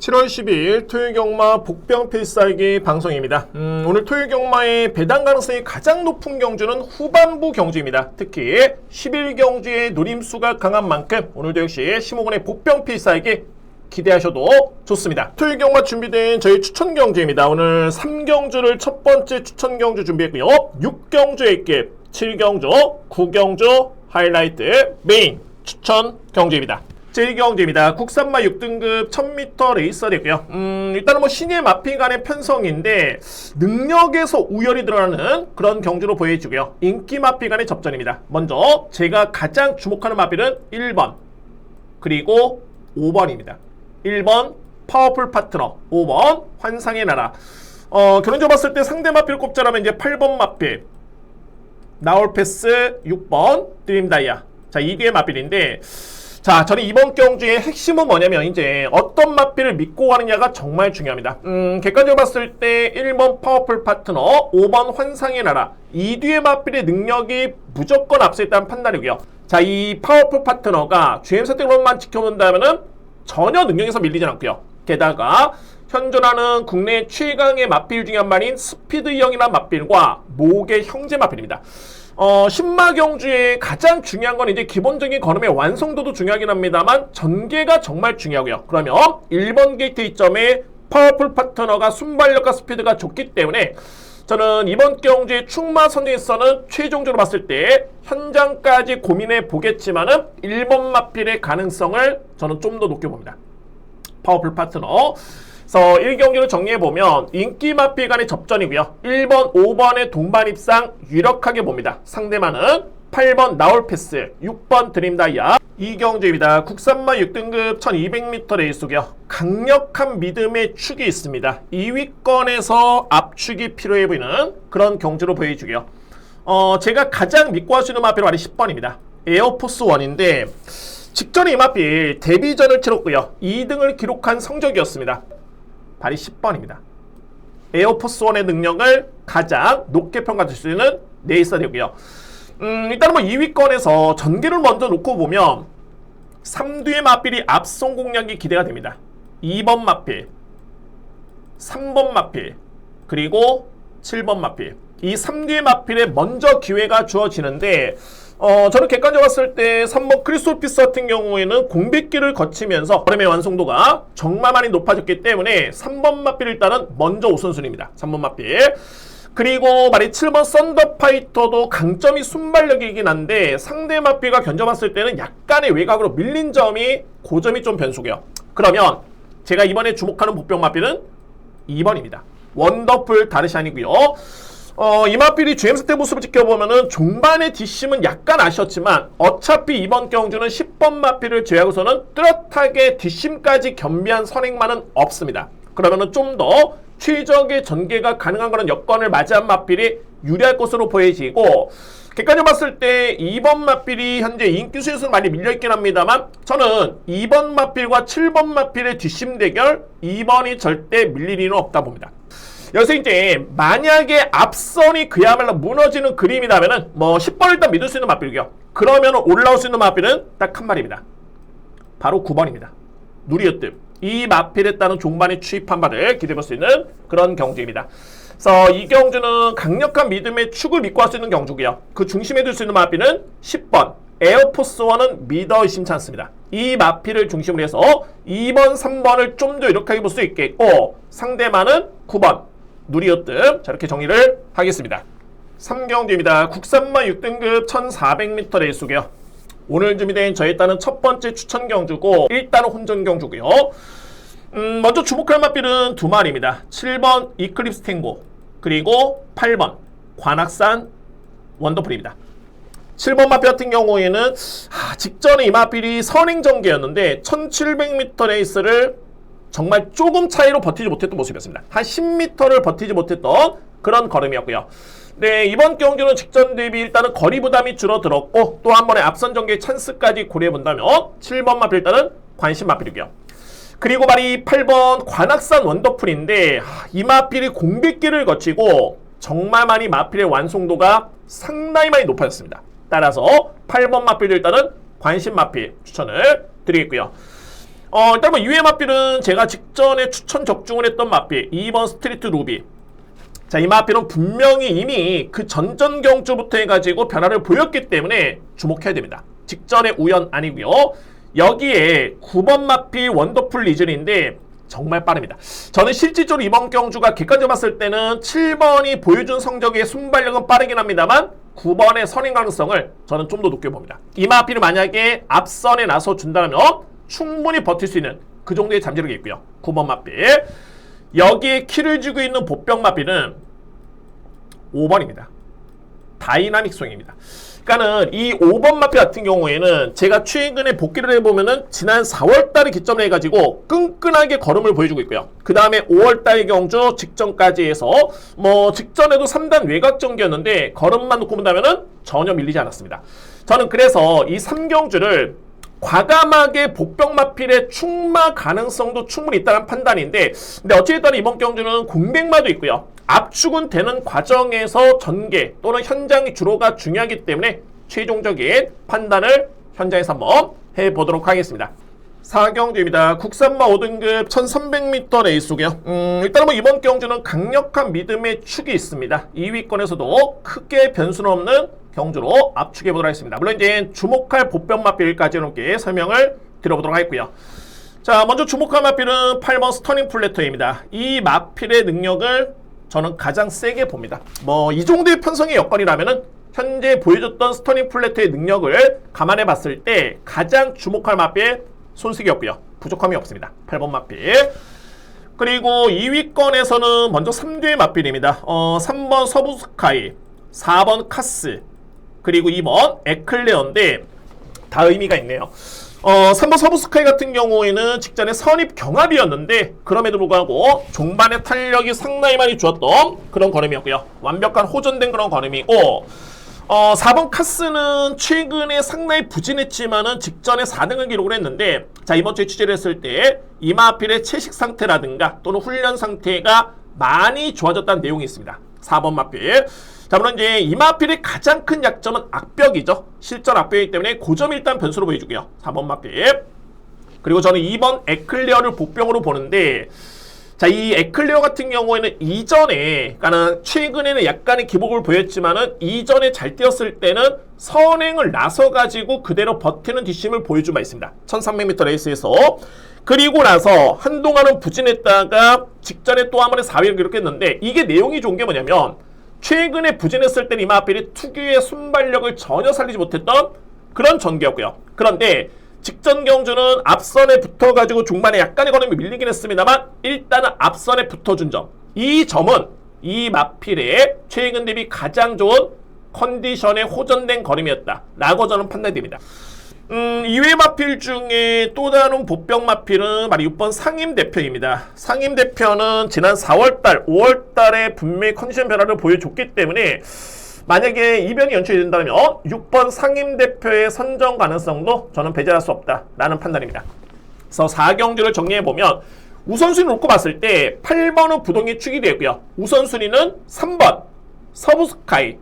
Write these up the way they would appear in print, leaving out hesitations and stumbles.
7월 12일 토요경마 복병 필살기 방송입니다. 오늘 토요경마의 배당 가능성이 가장 높은 경주는 후반부 경주입니다. 특히 11경주의 노림수가 강한 만큼 오늘도 역시 심호곤의 복병 필살기 기대하셔도 좋습니다. 토요경마 준비된 저희 추천 경주입니다. 오늘 3경주를 첫 번째 추천 경주 준비했고요. 6경주의 깁, 7경주, 9경주 하이라이트 메인 추천 경주입니다. 제1경주입니다. 국산마 6등급 1000m 레이서이고요. 일단은 뭐 신예 마필 간의 편성인데 능력에서 우열이 드러나는 그런 경주로 보여주고요. 인기 마필 간의 접전입니다. 먼저 제가 가장 주목하는 마필은 1번 그리고 5번입니다. 1번 파워풀 파트너, 5번 환상의 나라. 결론적으로 봤을 때 상대 마필 꼽자라면 이제 8번 마필, 나올패스 6번 드림다이아. 자, 이 뒤의 마필인데, 자, 저는 이번 경주의 핵심은 뭐냐면 이제 어떤 마필을 믿고 가느냐가 정말 중요합니다. 객관적으로 봤을 때 1번 파워풀 파트너, 5번 환상의 나라, 이 뒤의 마필의 능력이 무조건 앞서 있다는 판단이고요. 자, 이 파워풀 파트너가 GM 선택론만 지켜본다면은 전혀 능력에서 밀리진 않고요. 게다가 현존하는 국내 최강의 마필 중에 한 마리인 스피드형이라는 마필과 목의 형제 마필입니다. 신마경주의 가장 중요한 건 이제 기본적인 걸음의 완성도도 중요하긴 합니다만 전개가 정말 중요하고요. 그러면 1번 게이트 이점에 파워풀 파트너가 순발력과 스피드가 좋기 때문에 저는 이번 경주의 충마 선정에서는 최종적으로 봤을 때 현장까지 고민해 보겠지만은 1번 마필의 가능성을 저는 좀 더 높게 봅니다. 파워풀 파트너. 그래서 1경기를 정리해보면 인기 마필 간의 접전이고요. 1번, 5번의 동반 입상 유력하게 봅니다. 상대만은 8번 나올패스, 6번 드림다이아. 2경주입니다. 국산마 6등급 1200m 레이스고요. 강력한 믿음의 축이 있습니다. 2위권에서 압축이 필요해 보이는 그런 경주로 보여주고요. 제가 가장 믿고 할 수 있는 마필은 바로 10번입니다. 에어포스 1인데 직전에 이 마필 데뷔전을 치렀고요. 2등을 기록한 성적이었습니다. 바로 10번입니다. 에어포스 1의 능력을 가장 높게 평가할 수 있는 레이서이고요. 일단은 뭐 2위권에서 전개를 먼저 놓고 보면 3뒤의 마필이 앞선 공략이 기대가 됩니다. 2번 마필, 3번 마필, 그리고 7번 마필. 이 3뒤의 마필에 먼저 기회가 주어지는데 저는 객관적으로 봤을 때 3번 크리스토피스 같은 경우에는 공백기를 거치면서 걸음의 완성도가 정말 많이 높아졌기 때문에 3번 마필 일단은 먼저 우선순위입니다. 3번 마필. 그리고 말이 7번 썬더파이터도 강점이 순발력이긴 한데 상대 마필과 견뎌봤을 때는 약간의 외곽으로 밀린 점이 그 점이 좀 변수고요. 그러면 제가 이번에 주목하는 복병 마필은 2번입니다. 원더풀 다르샨이고요. 이 마필이 GM스텝 모습을 지켜보면은 종반의 뒷심은 약간 아쉬웠지만 어차피 이번 경주는 10번 마필을 제외하고서는 뚜렷하게 뒷심까지 겸비한 선행만은 없습니다. 그러면은 좀 더 최적의 전개가 가능한 그런 여건을 맞이한 마필이 유리할 것으로 보여지고, 객관적으로 봤을 때 2번 마필이 현재 인기 수에서는 많이 밀려있긴 합니다만 저는 2번 마필과 7번 마필의 뒷심 대결 2번이 절대 밀릴 일은 없다 봅니다. 여기서 이제 만약에 앞선이 그야말로 무너지는 그림이라면은 뭐 10번을 일단 믿을 수 있는 마필이고요. 그러면 올라올 수 있는 마필은 딱 한 마리입니다. 바로 9번입니다. 누리으뜸. 이 마필에 따른 종반에 추입한 바를 기대해볼 수 있는 그런 경주입니다. 그래서 이 경주는 강력한 믿음의 축을 믿고 할 수 있는 경주고요. 그 중심에 둘 수 있는 마필은 10번 에어포스 1은 믿어 의심치 않습니다. 이 마필을 중심으로 해서 2번, 3번을 좀 더 유력하게 볼 수 있겠고 상대만은 9번 누리으뜸. 자, 이렇게 정리를 하겠습니다. 3경주입니다. 국산마 6등급 1400m 레이스고요. 오늘 준비된 저에 따른 첫 번째 추천 경주고 일단은 혼전 경주고요. 먼저 주목할 마필은 두 마리입니다. 7번 이클립스 탱고 그리고 8번 관악산 원더풀입니다. 7번 마필 같은 경우에는 직전에 이 마필이 선행 전개였는데 1700m 레이스를 정말 조금 차이로 버티지 못했던 모습이었습니다. 한 10m를 버티지 못했던 그런 걸음이었고요. 네, 이번 경주는 직전 대비 일단은 거리 부담이 줄어들었고 또 한 번의 앞선 전개 찬스까지 고려해본다면 7번 마필 일단은 관심 마필이고요. 그리고 말이 8번 관악산 원더풀인데 이 마필이 공백기를 거치고 정말 많이 마필의 완성도가 상당히 많이 높아졌습니다. 따라서 8번 마필 일단은 관심 마필 추천을 드리겠고요. 일단 뭐 이외의 마필은 제가 직전에 추천 적중을 했던 마필 2번 스트리트 루비. 자, 이 마필은 분명히 이미 그 전전 경주부터 해가지고 변화를 보였기 때문에 주목해야 됩니다. 직전의 우연 아니고요. 여기에 9번 마필 원더풀 리즌인데 정말 빠릅니다. 저는 실질적으로 이번 경주가 객관적으로 봤을 때는 7번이 보여준 성적의 순발력은 빠르긴 합니다만 9번의 선행 가능성을 저는 좀 더 높게 봅니다. 이 마필을 만약에 앞선에 나서 준다면 충분히 버틸 수 있는 그 정도의 잠재력이 있고요. 9번 마필. 여기에 키를 쥐고 있는 보병 마필은 5번입니다. 다이나믹 스윙입니다. 그러니까는 이 5번 마필 같은 경우에는 제가 최근에 복귀를 해보면은 지난 4월달에 기점을 해가지고 끈끈하게 걸음을 보여주고 있고요. 그 다음에 5월달 경주 직전까지 해서 뭐 직전에도 3단 외곽 전기였는데 걸음만 놓고 본다면은 전혀 밀리지 않았습니다. 저는 그래서 이 3경주를 과감하게 복병 마필의 충마 가능성도 충분히 있다는 판단인데, 근데 어찌됐든 이번 경주는 공백마도 있고요. 압축은 되는 과정에서 전개 또는 현장의 주로가 중요하기 때문에 최종적인 판단을 현장에서 한번 해보도록 하겠습니다. 4경주입니다. 국산마 5등급 1300m 레이스고요. 일단 뭐 이번 경주는 강력한 믿음의 축이 있습니다. 2위권에서도 크게 변수는 없는 경주로 압축해 보도록 하겠습니다. 물론 이제 주목할 보병 마필까지 이렇게 설명을 드려보도록 하겠고요. 자, 먼저 주목할 마필은 8번 스터닝 플래터입니다. 이 마필의 능력을 저는 가장 세게 봅니다. 뭐 이 정도의 편성의 여건이라면은 현재 보여줬던 스터닝 플래터의 능력을 감안해 봤을 때 가장 주목할 마필 손색이 없고요. 부족함이 없습니다. 8번 마필. 그리고 2위권에서는 먼저 3뒤의 마필입니다. 3번 서부스카이, 4번 카스, 그리고 2번 에클레어인데 다 의미가 있네요. 3번 서부스카이 같은 경우에는 직전에 선입 경합이었는데 그럼에도 불구하고 종반의 탄력이 상당히 많이 좋았던 그런 걸음이었고요. 완벽한 호전된 그런 걸음이고 4번 카스는 최근에 상당히 부진했지만은 직전에 4등을 기록을 했는데, 자, 이번 주에 취재를 했을 때 이마필의 채식 상태라든가 또는 훈련 상태가 많이 좋아졌다는 내용이 있습니다. 4번 마필. 자, 물론 이제 이마필의 가장 큰 약점은 악벽이죠. 실전 악벽이기 때문에 그 점이 일단 변수로 보여주고요. 4번 마필. 그리고 저는 2번 에클레어를 복병으로 보는데, 자, 이 에클레어 같은 경우에는 이전에, 그러니까 최근에는 약간의 기복을 보였지만은 이전에 잘 뛰었을 때는 선행을 나서가지고 그대로 버티는 뒷심을 보여준 바 있습니다. 1300m 레이스에서. 그리고 나서 한동안은 부진했다가 직전에 또 한 번에 4위를 기록했는데, 이게 내용이 좋은 게 뭐냐면 최근에 부진했을 때 이마필이 특유의 순발력을 전혀 살리지 못했던 그런 전개였고요. 그런데 직전 경주는 앞선에 붙어가지고 중반에 약간의 걸음이 밀리긴 했습니다만 일단은 앞선에 붙어준 점, 이 점은 이 마필의 최근 대비 가장 좋은 컨디션에 호전된 걸음이었다 라고 저는 판단됩니다. 이외 마필 중에 또 다른 보병 마필은 바로 6번 상임대표입니다. 상임대표는 지난 4월달, 5월달에 분명히 컨디션 변화를 보여줬기 때문에 만약에 이변이 연출이 된다면 6번 상임대표의 선정 가능성도 저는 배제할 수 없다라는 판단입니다. 그래서 4경주를 정리해보면 우선순위 놓고 봤을 때 8번은 부동이 축이 되고요. 우선순위는 3번 서부스카이,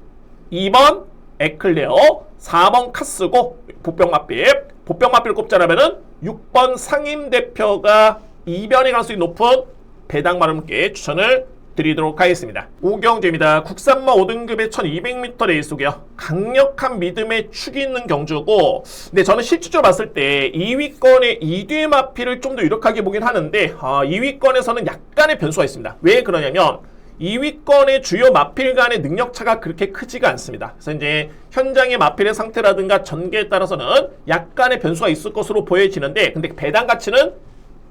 2번 에클레어, 4번 카스고 보병 마필. 보병 마필을 꼽자라면은 6번 상임대표가 이변의 가능성이 높은 배당마름께 추천을 드리도록 하겠습니다. 5경주입니다. 국산마 5등급의 1200m 레이스고요. 강력한 믿음의 축이 있는 경주고, 근데 저는 실질적으로 봤을 때 2위권의 2뒤의 마필을 좀 더 유력하게 보긴 하는데 2위권에서는 약간의 변수가 있습니다. 왜 그러냐면 2위권의 주요 마필 간의 능력차가 그렇게 크지가 않습니다. 그래서 이제 현장의 마필의 상태라든가 전개에 따라서는 약간의 변수가 있을 것으로 보여지는데, 근데 배당 가치는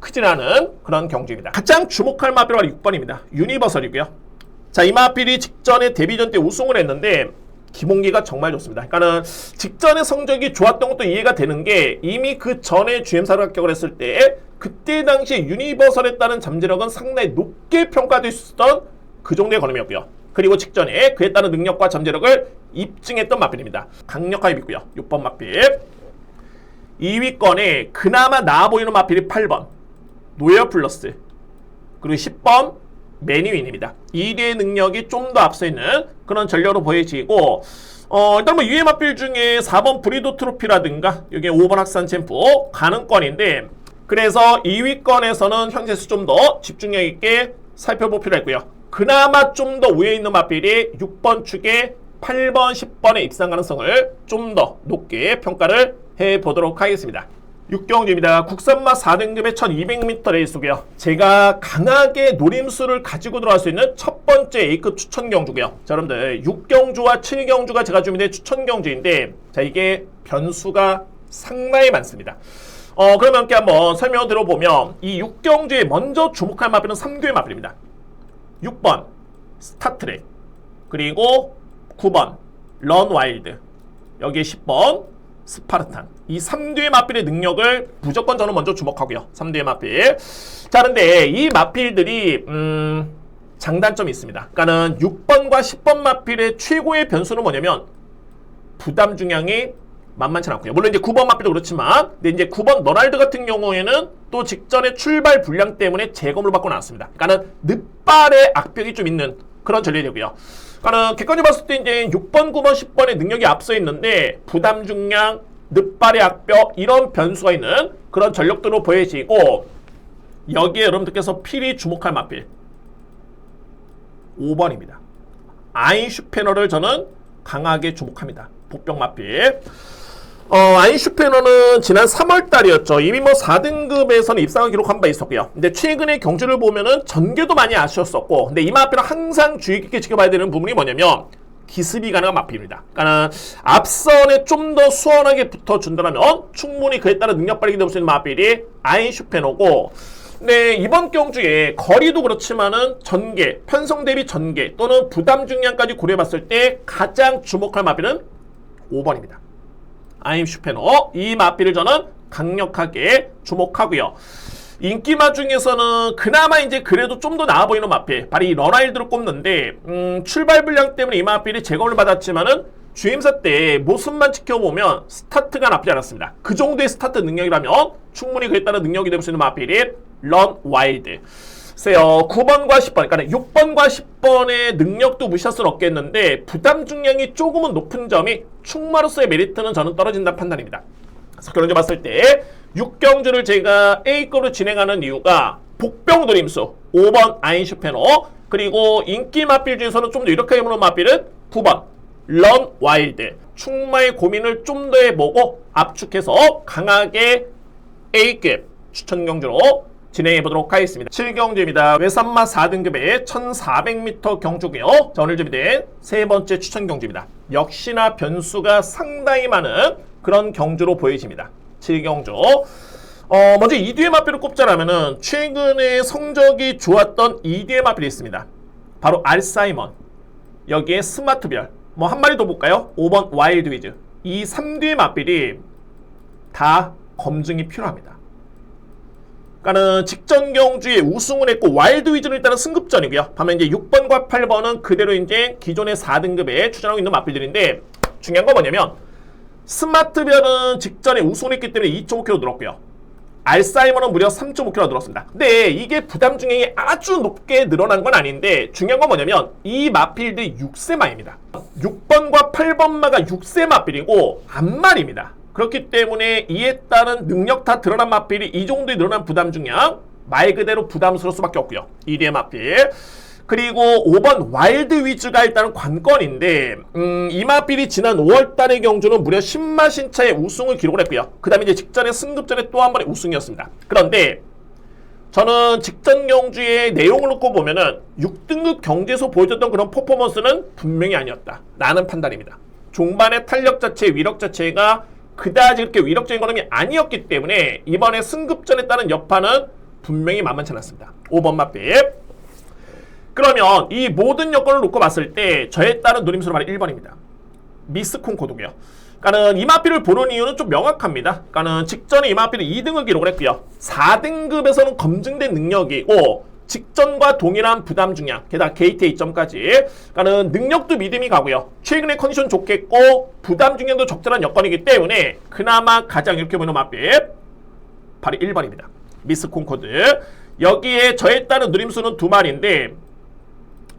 크진 않은 그런 경주입니다. 가장 주목할 마필은 6번입니다. 유니버설이고요. 자, 이 마필이 직전에 데뷔전 때 우승을 했는데 기본기가 정말 좋습니다. 그러니까는 직전에 성적이 좋았던 것도 이해가 되는 게 이미 그 전에 GM사로 합격을 했을 때 그때 당시에 유니버설에 따른 잠재력은 상당히 높게 평가될 수 있었던 그 정도의 걸음이었고요. 그리고 직전에 그에 따른 능력과 잠재력을 입증했던 마필입니다. 강력하게 믿고요. 6번 마필. 2위권에 그나마 나아 보이는 마필이 8번 노예어 플러스, 그리고 10번 매니윈입니다. 2대의 능력이 좀 더 앞서 있는 그런 전력으로 보여지고, 일단 뭐 유해 마필 중에 4번 브리도 트로피라든가 여기 5번 학산 챔프 가능권인데, 그래서 2위권에서는 현재수 좀 더 집중력 있게 살펴볼 필요가 있고요. 그나마 좀 더 위에 있는 마필이 6번 축에 8번, 10번의 입상 가능성을 좀 더 높게 평가를 해보도록 하겠습니다. 6경주입니다. 국산마 4등급의 1200m 레이스고요. 제가 강하게 노림수를 가지고 들어갈 수 있는 첫 번째 A급 추천 경주고요. 자, 여러분들 6경주와 7경주가 제가 준비된 추천 경주인데, 자, 이게 변수가 상당히 많습니다. 그러면 함께 한번 설명을 들어보면, 이 6경주에 먼저 주목할 마필은 3교의 마필입니다. 6번 스타트랙, 그리고 9번 런와일드, 여기에 10번 스파르탄. 이 3뒤의 마필의 능력을 무조건 저는 먼저 주목하고요. 3뒤의 마필. 자, 근데 이 마필들이 장단점이 있습니다. 그러니까는 6번과 10번 마필의 최고의 변수는 뭐냐면 부담 중량이 만만치 않고요. 물론 이제 9번 마필도 그렇지만, 근데 이제 9번 너랄드 같은 경우에는 또 직전에 출발 불량 때문에 재검을 받고 나왔습니다. 그러니까는 늑발의 악벽이 좀 있는 그런 전략이 되고요. 그러니까 객관적으로 봤을 때 이제 6번, 9번, 10번의 능력이 앞서 있는데 부담 중량, 늑발의 악벽, 이런 변수가 있는 그런 전력들로 보여지고, 여기에 여러분들께서 필히 주목할 마필 5번입니다. 아인슈페너를 저는 강하게 주목합니다. 복병 마필. 아인슈페너는 지난 3월달이었죠. 이미 뭐 4등급에서는 입상을 기록한 바 있었고요. 근데 최근의 경주를 보면은 전개도 많이 아쉬웠었고, 근데 이 마필은 항상 주의 깊게 지켜봐야 되는 부분이 뭐냐면 기습이 가능한 마필입니다. 그러니까 앞선에 좀 더 수월하게 붙어준다면 충분히 그에 따른 능력 발휘가 될 수 있는 마필이 아인슈페너고, 근데 이번 경주에 거리도 그렇지만은 전개, 편성 대비 전개 또는 부담 중량까지 고려해봤을 때 가장 주목할 마필은 5번입니다. 아인슈페너. 이 마필을 저는 강력하게 주목하고요. 인기마 중에서는 그나마 이제 그래도 좀 더 나아 보이는 마필, 바로 이 런와일드를 꼽는데, 출발 불량 때문에 이 마필이 재검을 받았지만은 주임사 때 모습만 지켜보면 스타트가 나쁘지 않았습니다. 그 정도의 스타트 능력이라면 충분히 그에 따른 능력이 될 수 있는 마필이 런와일드. 글쎄요, 9번과 10번, 그러니까 6번과 10번의 능력도 무시할 수는 없겠는데 부담 중량이 조금은 높은 점이 충마로서의 메리트는 저는 떨어진다는 판단입니다. 그래서 그런 점 봤을 때 6경주를 제가 A급으로 진행하는 이유가 복병 노림수 5번 아인슈페너, 그리고 인기 마필 중에서는 좀 더 이렇게 해보는 마필은 9번 런와일드. 충마의 고민을 좀 더 해보고 압축해서 강하게 A급 추천 경주로 진행해보도록 하겠습니다. 7경주입니다. 외산마 4등급의 1400m 경주고요. 자, 오늘 준비된 세 번째 추천 경주입니다. 역시나 변수가 상당히 많은 그런 경주로 보여집니다. 7경주. 먼저 2뒤의 마필을 꼽자라면은 최근에 성적이 좋았던 2뒤의 마필이 있습니다. 바로 알사이먼, 여기에 스마트별, 뭐 한 마리 더 볼까요? 5번 와일드 위즈. 이 3뒤의 마필이 다 검증이 필요합니다. 그러니까는 직전 경주에 우승을 했고 와일드 위즈는 일단은 승급전이고요. 반면 이제 6번과 8번은 그대로 이제 기존의 4등급에 추천하고 있는 마필들인데, 중요한 건 뭐냐면 스마트별은 직전에 우승을 했기 때문에 2.5kg 늘었고요. 알사이머는 무려 3.5kg 늘었습니다. 근데 이게 부담 중량이 아주 높게 늘어난 건 아닌데, 중요한 건 뭐냐면 이 마필들이 6세마입니다. 6번과 8번마가 6세 마필이고 앞말입니다. 그렇기 때문에 이에 따른 능력 다 드러난 마필이 이 정도의 늘어난 부담 중량, 말 그대로 부담스러울 수밖에 없고요. 2뒤의 마필. 그리고 5번 와일드 위즈가 일단은 관건인데, 이 마필이 지난 5월달의 경주는 무려 10마 신차의 우승을 기록을 했고요. 그 다음에 이제 직전에 승급전에 또 한 번의 우승이었습니다. 그런데 저는 직전 경주의 내용을 놓고 보면은 6등급 경주에서 보여줬던 그런 퍼포먼스는 분명히 아니었다 라는 판단입니다. 종반의 탄력 자체, 위력 자체가 그다지 그렇게 위력적인 걸음이 아니었기 때문에 이번에 승급전에 따른 여파는 분명히 만만치 않았습니다. 5번 마필. 그러면 이 모든 여건을 놓고 봤을 때 저에 따른 노림수는 바로 1번입니다. 미스 콩코드고요. 그러니까는 이 마필을 보는 이유는 좀 명확합니다. 그러니까는 직전에 이 마필은 2등을 기록을 했고요. 4등급에서는 검증된 능력이고 직전과 동일한 부담 중량, 게다가 게이트 A점까지. 그러니까는 능력도 믿음이 가고요. 최근에 컨디션 좋겠고 부담 중량도 적절한 여건이기 때문에 그나마 가장 이렇게 보는 마필 바로 1번입니다. 미스 콩코드. 여기에 저에 따른 누림수는 두 마리인데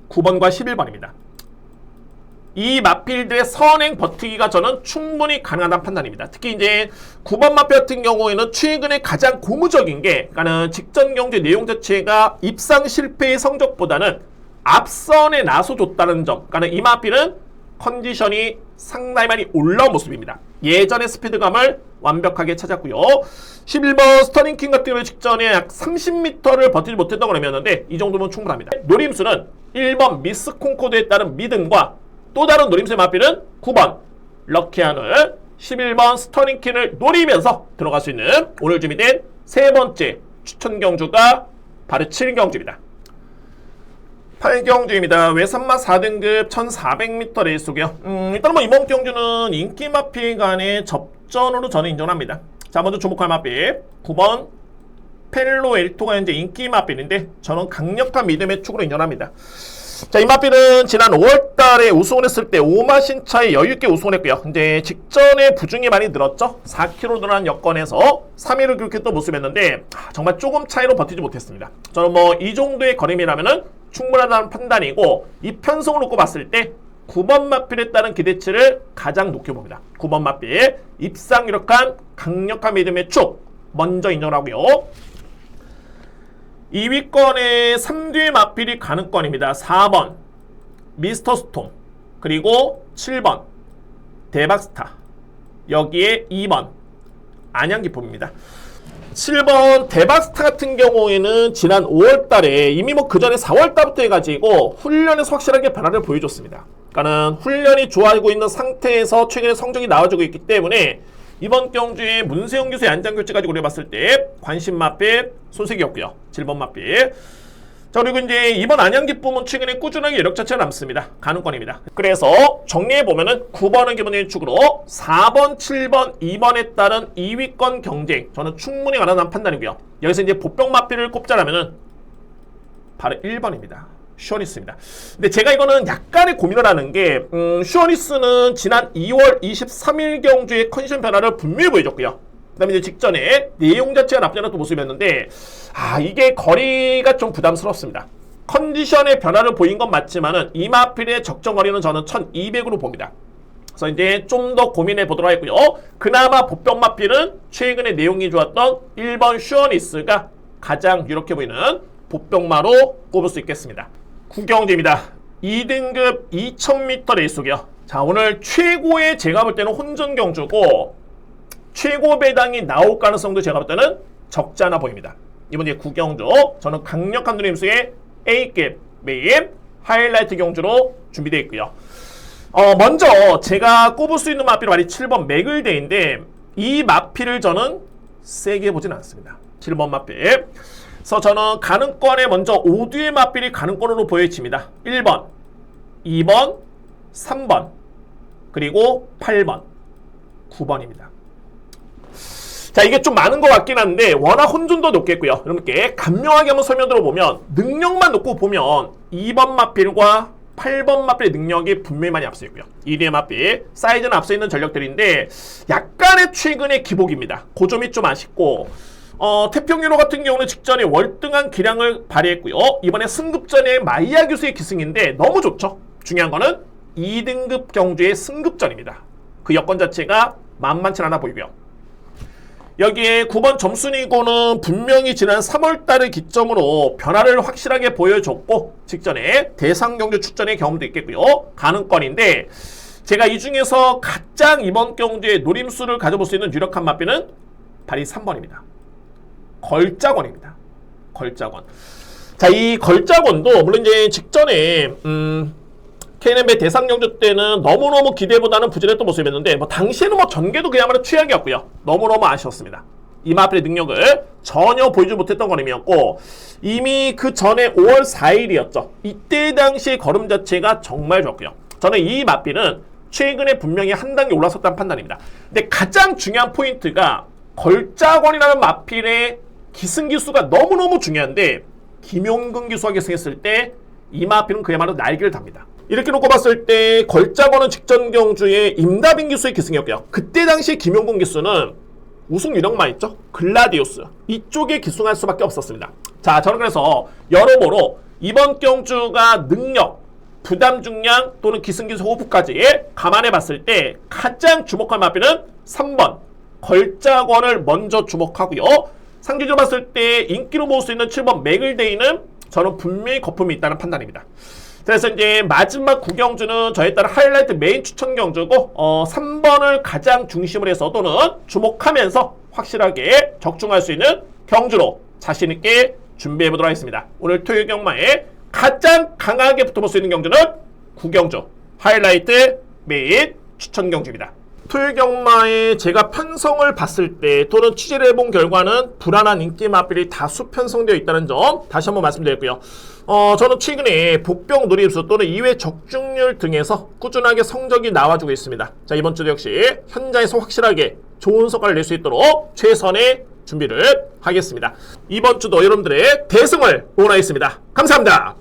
9번과 11번입니다. 이 마필들의 선행 버티기가 저는 충분히 가능하다는 판단입니다. 특히 이제 9번 마필 같은 경우에는 최근에 가장 고무적인 게, 그러니까는 직전 경주 내용 자체가 입상 실패의 성적보다는 앞선에 나서줬다는 점. 그러니까 이 마필은 컨디션이 상당히 많이 올라온 모습입니다. 예전의 스피드감을 완벽하게 찾았고요. 11번 스터닝킹 같은 경우에 직전에 약 30m를 버티지 못했다고 그러는데 이 정도면 충분합니다. 노림수는 1번 미스 콩코드에 따른 믿음과 또 다른 노림수의 마필은 9번 럭키한을 11번 스터닝킹을 노리면서 들어갈 수 있는 오늘 준비된 세 번째 추천 경주가 바로 7경주입니다. 8경주입니다. 외산마 4등급 1400m 레이스고요. 일단 이번 경주는 인기 마필 간의 접전으로 저는 인정합니다. 자, 먼저 주목할 마필 9번 펠로 엘토가 현재 인기 마필인데 저는 강력한 믿음의 축으로 인정합니다. 자, 이 마필은 지난 5월달에 우승을 했을 때 5마신 차에 여유있게 우승을 했고요. 이제 직전에 부중이 많이 늘었죠. 4km 늘어난 여건에서 3위를 기록했던 모습이었는데 정말 조금 차이로 버티지 못했습니다. 저는 이 정도의 거림이라면은 충분하다는 판단이고, 이 편성을 놓고 봤을 때 9번 마필에 따른 기대치를 가장 높게 봅니다. 9번 마필 입상 유력한 강력한 믿음의 축 먼저 인정하고요. 2위권에 3뒤의 마필이 가능권입니다. 4번 미스터 스톰, 그리고 7번 대박스타, 여기에 2번 안양기쁨입니다. 7번 대박스타 같은 경우에는 지난 5월달에 이미 그 전에 4월달부터 해가지고 훈련에서 확실하게 변화를 보여줬습니다. 그러니까는 훈련이 좋아지고 있는 상태에서 최근에 성적이 나와주고 있기 때문에 이번 경주에 문세영 교수의 안장교체 가지고 우려봤을 때 관심 마필 손색이었고요. 7번 마필. 자, 그리고 이제 이번 안양기쁨은 최근에 꾸준하게 여력 자체가 남습니다. 가능권입니다. 그래서 정리해보면은 9번은 기본적인 축으로 4번, 7번, 2번에 따른 2위권 경쟁 저는 충분히 가능한 판단이고요. 여기서 이제 보병 마필을 꼽자라면은 바로 1번입니다. 슈어니스입니다. 근데 제가 이거는 약간의 고민을 하는 게 슈어니스는 지난 2월 23일 경주의 컨디션 변화를 분명히 보여줬고요. 그 다음에 이제 직전에 내용 자체가 나쁘지 않았던 모습이었는데 이게 거리가 좀 부담스럽습니다. 컨디션의 변화를 보인 건 맞지만은 이 마필의 적정 거리는 저는 1200으로 봅니다. 그래서 이제 좀 더 고민해 보도록 하고요. 그나마 보병 마필은 최근에 내용이 좋았던 1번 슈어니스가 가장 유력해 보이는 보병마로 꼽을 수 있겠습니다. 9경주입니다. 2등급 2000m 레이스고요. 자, 오늘 최고의 제가 볼 때는 혼전 경주고 최고 배당이 나올 가능성도 제가 볼 때는 적지 않아 보입니다. 이번 이제 9경주 저는 강력한 누림수의 A급 메인 하이라이트 경주로 준비되어 있고요. 먼저 제가 꼽을 수 있는 마필은 바로 7번 맥을데인데 이 마필을 저는 세게 보진 않습니다. 7번 마필. 그래서 저는 가능권에 먼저 5뒤의 마필이 가능권으로 보여집니다. 1번, 2번, 3번, 그리고 8번, 9번입니다. 자, 이게 좀 많은 것 같긴 한데 워낙 혼돈도 높겠고요. 이렇게 간명하게 한번 설명 들어보면 능력만 놓고 보면 2번 마필과 8번 마필의 능력이 분명히 많이 앞서 있고요. 2뒤의 마필 사이즈는 앞서 있는 전력들인데 약간의 최근의 기복입니다. 그 점이 좀 아쉽고 태평유로 같은 경우는 직전에 월등한 기량을 발휘했고요. 이번에 승급전에 마이야 교수의 기승인데 너무 좋죠. 중요한 거는 2등급 경주의 승급전입니다. 그 여건 자체가 만만치 않아 보이고요. 여기에 9번 점순이고는 분명히 지난 3월달을 기점으로 변화를 확실하게 보여줬고 직전에 대상경주 출전의 경험도 있겠고요. 가능권인데 제가 이 중에서 가장 이번 경주에 노림수를 가져볼 수 있는 유력한 마필은 바로 3번입니다. 걸작원입니다. 걸작원. 자, 이 걸작원도 물론 이제 직전에 KNB 대상경주 때는 너무너무 기대보다는 부진했던 모습이었는데 당시에는 전개도 그야말로 최악이었고요. 너무너무 아쉬웠습니다. 이 마필의 능력을 전혀 보이지 못했던 걸음이었고 이미 그 전에 5월 4일이었죠. 이때 당시의 걸음 자체가 정말 좋았고요. 저는 이 마필은 최근에 분명히 한 단계 올라섰다는 판단입니다. 근데 가장 중요한 포인트가 걸작원이라는 마필의 기승기수가 너무너무 중요한데 김용근 기수가 기승했을 때 이 마필은 그야말로 날개를 답니다. 이렇게 놓고 봤을 때 걸작원은 직전 경주에 임다빈 기수의 기승이었고요. 그때 당시 김용근 기수는 우승 유력만 있죠. 글라디우스 이쪽에 기승할 수밖에 없었습니다. 자, 저는 그래서 여러모로 이번 경주가 능력 부담 중량 또는 기승기수 호흡까지 감안해 봤을 때 가장 주목할 마비는 3번 걸작원을 먼저 주목하고요. 상징적으로 봤을 때 인기로 모을 수 있는 7번 맥을데이는 저는 분명히 거품이 있다는 판단입니다. 그래서 이제 마지막 9경주는 저에 따라 하이라이트 메인 추천 경주고 3번을 가장 중심으로 해서 또는 주목하면서 확실하게 적중할 수 있는 경주로 자신있게 준비해보도록 하겠습니다. 오늘 토요일 경마에 가장 강하게 붙어볼 수 있는 경주는 9경주 하이라이트 메인 추천 경주입니다. 토요일 경마에 제가 편성을 봤을 때 또는 취재를 해본 결과는 불안한 인기 마필이 다수 편성되어 있다는 점 다시 한번 말씀드렸고요. 저는 최근에 복병 누리수 또는 2회 적중률 등에서 꾸준하게 성적이 나와주고 있습니다. 자, 이번 주도 역시 현장에서 확실하게 좋은 성과를 낼 수 있도록 최선의 준비를 하겠습니다. 이번 주도 여러분들의 대승을 응원하겠습니다. 감사합니다.